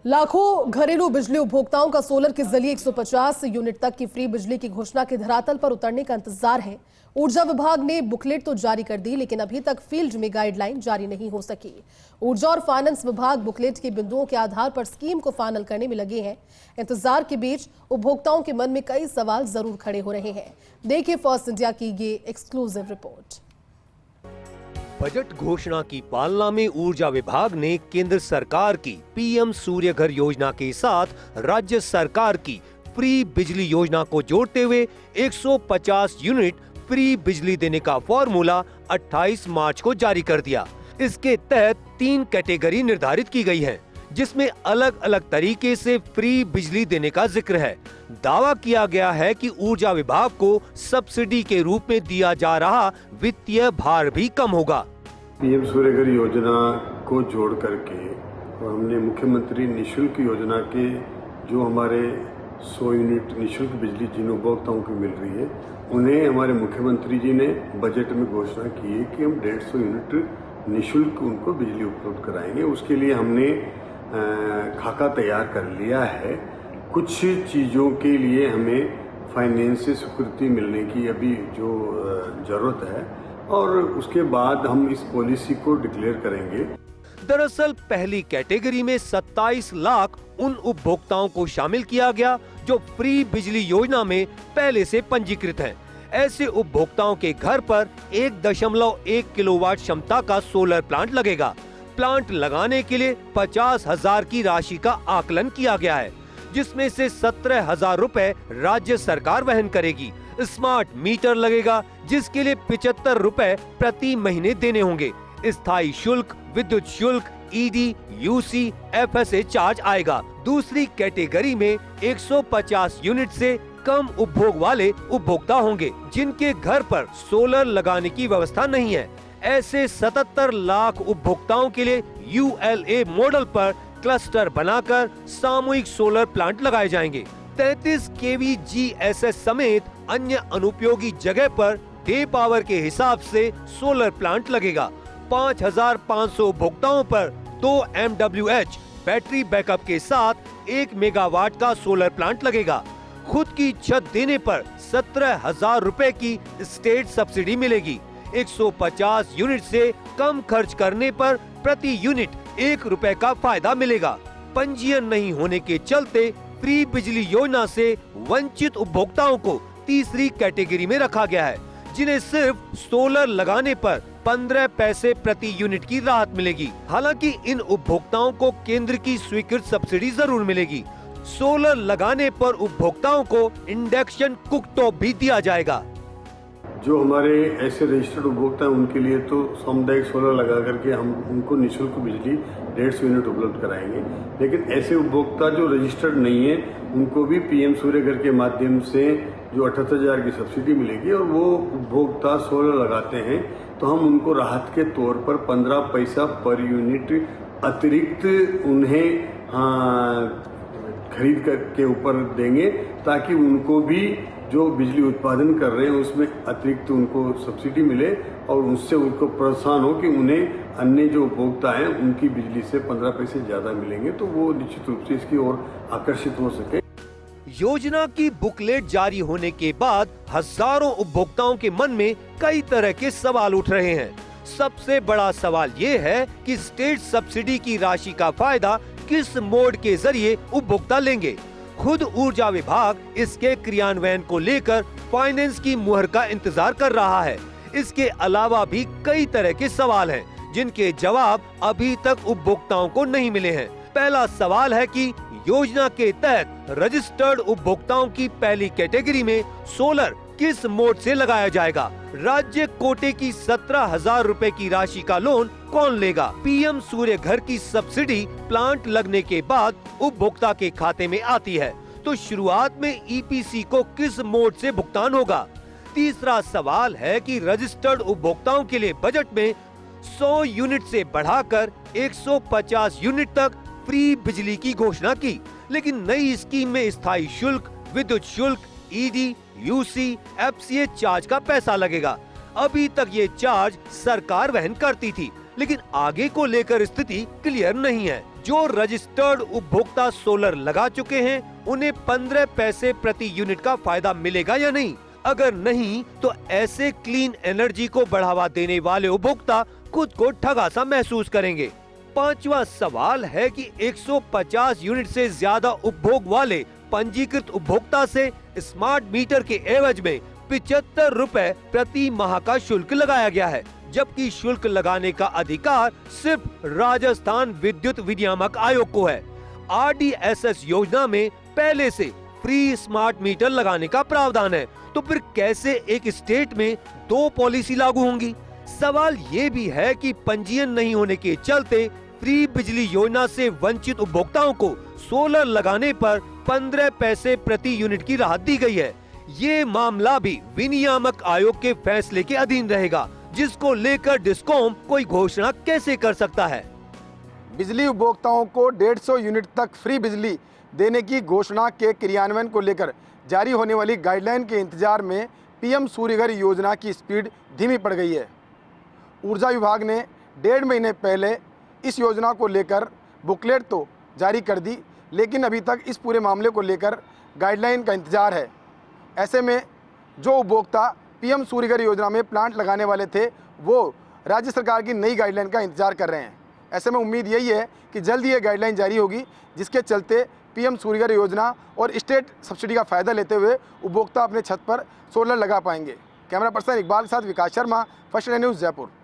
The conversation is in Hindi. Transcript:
लाखों घरेलू बिजली उपभोक्ताओं का सोलर के जरिए 150 यूनिट तक की फ्री बिजली की घोषणा के धरातल पर उतरने का इंतजार है। ऊर्जा विभाग ने बुकलेट तो जारी कर दी, लेकिन अभी तक फील्ड में गाइडलाइन जारी नहीं हो सकी। ऊर्जा और फाइनेंस विभाग बुकलेट के बिंदुओं के आधार पर स्कीम को फाइनल करने में लगे हैं। इंतजार के बीच उपभोक्ताओं के मन में कई सवाल जरूर खड़े हो रहे हैं। देखिए फर्स्ट इंडिया की ये एक्सक्लूसिव रिपोर्ट। बजट घोषणा की पालना में ऊर्जा विभाग ने केंद्र सरकार की पीएम सूर्य घर योजना के साथ राज्य सरकार की फ्री बिजली योजना को जोड़ते हुए 150 यूनिट फ्री बिजली देने का फॉर्मूला 28 मार्च को जारी कर दिया। इसके तहत 3 कैटेगरी निर्धारित की गई है, जिसमें अलग अलग तरीके से फ्री बिजली देने का जिक्र है। दावा किया गया है कि ऊर्जा विभाग को सब्सिडी के रूप में दिया जा रहा वित्तीय भार भी कम होगा। पीएम सूर्य घर योजना को जोड़ करके और हमने मुख्यमंत्री निशुल्क योजना के जो हमारे 100 यूनिट निशुल्क बिजली जिन उपभोक्ताओं को मिल रही है, उन्हें हमारे मुख्यमंत्री जी ने बजट में घोषणा की है कि हम 150 यूनिट निशुल्क उनको बिजली उपलब्ध कराएंगे। उसके लिए हमने खाका तैयार कर लिया है। कुछ चीज़ों के लिए हमें फाइनेंस से स्वीकृति मिलने की अभी जो जरूरत है, और उसके बाद हम इस पॉलिसी को डिक्लेयर करेंगे। दरअसल पहली कैटेगरी में 27 लाख उन उपभोक्ताओं को शामिल किया गया जो फ्री बिजली योजना में पहले से पंजीकृत हैं। ऐसे उपभोक्ताओं के घर पर 1.1 किलोवाट क्षमता का सोलर प्लांट लगेगा। प्लांट लगाने के लिए 50,000 की राशि का आकलन किया गया है, जिसमें से 17,000 रुपए राज्य सरकार वहन करेगी। स्मार्ट मीटर लगेगा, जिसके लिए 75 रुपए प्रति महीने देने होंगे। स्थायी शुल्क, विद्युत शुल्क, ईडी, यूसी, एफएसए चार्ज आएगा। दूसरी कैटेगरी में 150 यूनिट से कम उपभोग वाले उपभोक्ता होंगे, जिनके घर पर सोलर लगाने की व्यवस्था नहीं है। ऐसे 77 लाख उपभोक्ताओं के लिए यूएलए मॉडल पर क्लस्टर बनाकर सामूहिक सोलर प्लांट लगाए जाएंगे। 33 केवी जीएसएस समेत अन्य अनुपयोगी जगह पर डे पावर के हिसाब से सोलर प्लांट लगेगा। 5,500 उपभोक्ताओं पर 2 MWH बैटरी बैकअप के साथ 1 मेगावाट का सोलर प्लांट लगेगा। खुद की छत देने पर 17,000 रुपए की स्टेट सब्सिडी मिलेगी। 150 यूनिट से कम खर्च करने पर प्रति यूनिट 1 रुपए का फायदा मिलेगा। पंजीयन नहीं होने के चलते फ्री बिजली योजना से वंचित उपभोक्ताओं को तीसरी कैटेगरी में रखा गया है, जिन्हें सिर्फ सोलर लगाने पर 15 पैसे प्रति यूनिट की राहत मिलेगी। हालांकि इन उपभोक्ताओं को केंद्र की स्वीकृत सब्सिडी जरूर मिलेगी। सोलर लगाने पर उपभोक्ताओं को इंडक्शन कुकटॉप भी दिया जाएगा। जो हमारे ऐसे रजिस्टर्ड उपभोक्ता हैं, उनके लिए तो सामुदायिक सोलर लगा करके हम उनको निःशुल्क बिजली 150 यूनिट उपलब्ध कराएंगे। लेकिन ऐसे उपभोक्ता जो रजिस्टर्ड नहीं है, उनको भी पीएम सूर्य घर के माध्यम से जो 78,000 की सब्सिडी मिलेगी, और वो उपभोक्ता सोलर लगाते हैं तो हम उनको राहत के तौर पर 15 पैसा पर यूनिट अतिरिक्त उन्हें खरीद के ऊपर देंगे, ताकि उनको भी जो बिजली उत्पादन कर रहे हैं उसमें अतिरिक्त उनको सब्सिडी मिले, और उससे उनको प्रोत्साहन हो कि उन्हें अन्य जो उपभोक्ता हैं उनकी बिजली से 15 पैसे ज्यादा मिलेंगे, तो वो निश्चित रूप से इसकी ओर आकर्षित हो सके। योजना की बुकलेट जारी होने के बाद हजारों उपभोक्ताओं के मन में कई तरह के सवाल उठ रहे हैं। सबसे बड़ा सवाल ये है कि स्टेट सब्सिडी की राशि का फायदा किस मोड के जरिए उपभोक्ता लेंगे। खुद ऊर्जा विभाग इसके क्रियान्वयन को लेकर फाइनेंस की मुहर का इंतजार कर रहा है। इसके अलावा भी कई तरह के सवाल हैं, जिनके जवाब अभी तक उपभोक्ताओं को नहीं मिले हैं। पहला सवाल है कि योजना के तहत रजिस्टर्ड उपभोक्ताओं की पहली कैटेगरी में सोलर किस मोड से लगाया जाएगा। राज्य कोटे की 17,000 रुपए की राशि का लोन कौन लेगा। पीएम सूर्य घर की सब्सिडी प्लांट लगने के बाद उपभोक्ता के खाते में आती है, तो शुरुआत में ईपीसी को किस मोड से भुगतान होगा। तीसरा सवाल है कि रजिस्टर्ड उपभोक्ताओं के लिए बजट में 100 यूनिट से बढ़ाकर 150 यूनिट तक फ्री बिजली की घोषणा की, लेकिन नई स्कीम में स्थायी शुल्क, विद्युत शुल्क, ईडी, यूसी, एफसीए चार्ज का पैसा लगेगा। अभी तक ये चार्ज सरकार वहन करती थी, लेकिन आगे को लेकर स्थिति क्लियर नहीं है। जो रजिस्टर्ड उपभोक्ता सोलर लगा चुके हैं उन्हें 15 पैसे प्रति यूनिट का फायदा मिलेगा या नहीं? अगर नहीं तो ऐसे क्लीन एनर्जी को बढ़ावा देने वाले उपभोक्ता खुद को ठगा सा महसूस करेंगे। पांचवा सवाल है कि 150 यूनिट से ज्यादा उपभोग वाले पंजीकृत उपभोक्ता से स्मार्ट मीटर के एवज में 75 रुपए प्रति माह का शुल्क लगाया गया है, जबकि शुल्क लगाने का अधिकार सिर्फ राजस्थान विद्युत विनियामक आयोग को है। RDSS योजना में पहले से फ्री स्मार्ट मीटर लगाने का प्रावधान है, तो फिर कैसे एक स्टेट में दो पॉलिसी लागू होंगी? सवाल ये भी है कि पंजीयन नहीं होने के चलते फ्री बिजली योजना से वंचित उपभोक्ताओं को सोलर लगाने पर 15 पैसे प्रति यूनिट की राहत दी गई है। ये मामला भी विनियामक आयोग के फैसले के अधीन रहेगा, जिसको लेकर डिस्कॉम कोई घोषणा कैसे कर सकता है। बिजली उपभोक्ताओं को 150 यूनिट तक फ्री बिजली देने की घोषणा के क्रियान्वयन को लेकर जारी होने वाली गाइडलाइन के इंतजार में पीएम सूर्यघर योजना की स्पीड धीमी पड़ गई है। ऊर्जा विभाग ने 1.5 महीने पहले इस योजना को लेकर बुकलेट तो जारी कर दी, लेकिन अभी तक इस पूरे मामले को लेकर गाइडलाइन का इंतजार है। ऐसे में जो उपभोक्ता पीएम सूर्यघर योजना में प्लांट लगाने वाले थे वो राज्य सरकार की नई गाइडलाइन का इंतजार कर रहे हैं। ऐसे में उम्मीद यही है कि जल्द ही ये गाइडलाइन जारी होगी, जिसके चलते पीएम सूर्यघर योजना और स्टेट सब्सिडी का फायदा लेते हुए उपभोक्ता अपने छत पर सोलर लगा पाएंगे। कैमरा पर्सन इकबाल के साथ Vikas Sharma, first India news, Jaipur.